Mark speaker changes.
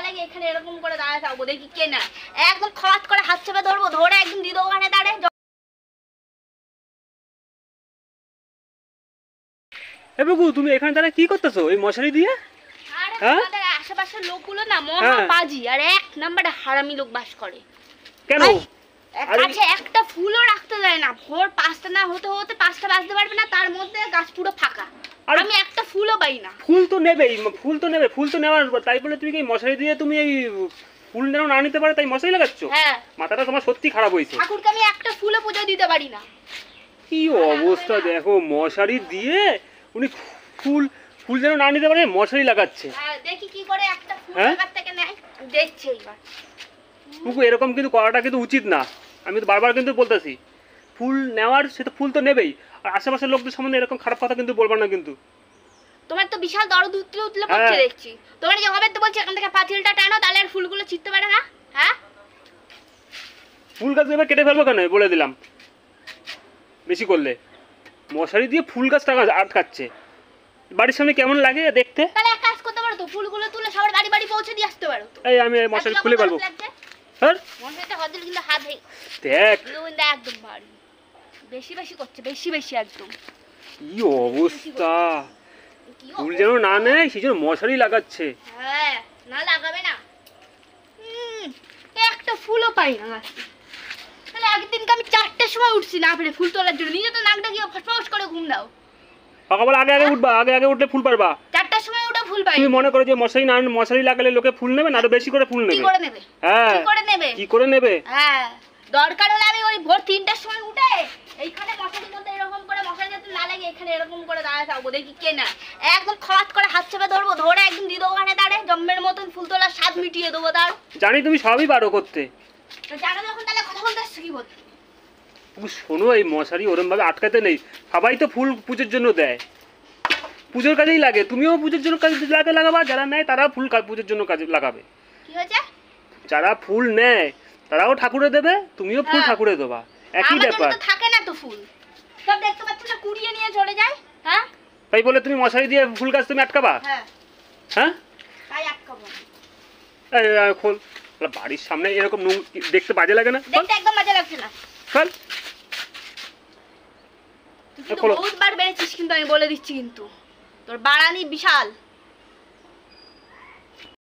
Speaker 1: লাগে এখানে এরকম করে দাঁড়ায় থাকবো, দেখি কে না একদম খট করে হাত চেপে ধরবো, ধরে একদম দিদি ওখানে দাঁড়ায়।
Speaker 2: এ বাবু, তুমি এখানে দাঁড়ায় কি করতেছো এই মশারি দিয়ে?
Speaker 1: হ্যাঁ, আশেপাশের লোকগুলো না মহাপাজি আর এক নাম্বারে হারামি লোক বাস করে।
Speaker 2: কেন?
Speaker 1: কাছে একটা ফুলও রাখতে দেয় না, ভোর 5টা না হতে হতে 5টা বাজতে পারবে না, তার মধ্যে গাছ পুরো ফাঁকা, আমি একটা ফুলও পাই না।
Speaker 2: ফুল তো নেবেই, ফুল তো নেবে, ফুল তো নেওয়ার, তাই বলে তুমি কি মশারি দিয়ে তুমি এই ফুল যেন না নিতে পারে তাই মশারি লাগাচ্ছ?
Speaker 1: হ্যাঁ,
Speaker 2: মাথাটা তোমার সত্যি খারাপ হয়েছে।
Speaker 1: ঠাকুরকে আমি একটা ফুলও পুজো দিতে পারি না।
Speaker 2: কি অবস্থা দেখো, মশারি দিয়ে উনি ফুল ফুল যেন না নিতে পারে মশারি লাগাচ্ছে।
Speaker 1: দেখি কি করে একটা ফুল লাগার থেকে নেয়, দেখছি এইবার।
Speaker 2: বুকু, এরকম কিন্তু করাটা কিন্তু উচিত না, আমি তো বারবার কিন্তু বলতেছি। ফুল নেওয়ার, সে তো ফুল তো নেবেই, আর আশেপাশের লোকদের সম্বন্ধে এরকম খারাপ কথা কিন্তু বলবা না কিন্তু।
Speaker 1: তোমার তো বিশাল দরদ উতলে পড়ছে দেখছি। তোমার যে হবে তো বলছি এখান থেকে পাতিলটা টানো, তাহলে আর ফুলগুলো ছিটতে পারে না। হ্যাঁ,
Speaker 2: ফুল গাছ এবার কেটে ফেলবো কেন বলে দিলাম, বেশি করলে। মশারি দিয়ে ফুল গাছটা আটকাচ্ছে, বাড়ির সামনে কেমন লাগে দেখতে?
Speaker 1: তাহলে এক কাজ করতে পারো তো, ফুলগুলো তুলে সবার বাড়ি বাড়ি পৌঁছে দিয়ে আসতে পারো।
Speaker 2: এই আমি মশারি খুলে পারবো? হ্যাঁ,
Speaker 1: মশারিটা হজল কিন্তু হাত দেখ একদম ভারী, বেশি বেশি করছে, বেশি বেশি একদম।
Speaker 2: কি অবস্থা, ফুল যেন না নেয় সেই জন্য মশারি লাগাচ্ছে।
Speaker 1: হ্যাঁ, না লাগাবে না, একটা ফুলও পাই না। তাহলে আগের দিনকে আমি 4টার সময় উঠছি না পেরে ফুল তোলার জন্য, নিজে তো নাকটা গিয়ে ফসফস করে ঘুম দাও।
Speaker 2: সকালবেলা আগে আগে উঠবা, আগে আগে উঠলে ফুল পারবা।
Speaker 1: 4টার সময় উঠে ফুল পাই।
Speaker 2: তুমি মনে করো যে মশারি লাগালে লোকে ফুল নেবে না, আরো বেশি করে ফুল নেবে?
Speaker 1: কি করে নেবে?
Speaker 2: হ্যাঁ,
Speaker 1: কি করে নেবে?
Speaker 2: কি করে নেবে?
Speaker 1: হ্যাঁ, দরকার হলে আমি ওই ভোর 3টার সময় উঠে এইখানে মশারির মধ্যে এরকম করে, মশারি যাতে না লাগে এখানে এরকম করে দাঁড়ায় থাকবো, দেখি কে না একদম খট করে হাত চেপে ধরবো, ধরে একদম দিদি ওখানে দাঁড়ায় জম্মের মতন ফুল তোলার স্বাদ মিটিয়ে দেবো তার।
Speaker 2: জানি তুমি সবই পারো করতে,
Speaker 1: জানো যখন তাহলে কথা বলতে আসছো কি বলতে?
Speaker 2: শোনো, এই মশারি ওরম ভাবে আটকাতে নেই, সবাই তো ফুল পুজোর জন্য দেয়, পুজোর কাজেই লাগে, তুমিও পুজোর জন্য কাজে লাগাবা, যারা নেয় তারাও ফুল পুজোর জন্য কাজে লাগাবে।
Speaker 1: কি হয়েছে?
Speaker 2: যারা ফুল নেয় তারাও ঠাকুরে দেবে, তুমিও ফুল ঠাকুরে দেবা, একই ব্যাপার।
Speaker 1: থাকে না তো ফুল, সব দেখতে পাচ্ছ না কুড়িয়ে নিয়ে চলে যায়। হ্যাঁ,
Speaker 2: তাই বলে তুমি মশারি দিয়ে ফুল গাছ তুমি আটকাবা?
Speaker 1: হ্যাঁ,
Speaker 2: হ্যাঁ,
Speaker 1: তাই আটকাবো।
Speaker 2: খোল, বাড়ির সামনে এরকম দেখতে বাজে লাগে না?
Speaker 1: দেখতে একদম বাজে লাগছে না।
Speaker 2: খোল,
Speaker 1: তুই বহুতবার বেড়েছিস কিন্তু, আমি বলে দিচ্ছি কিন্তু তোর বাড়ানি বিশাল।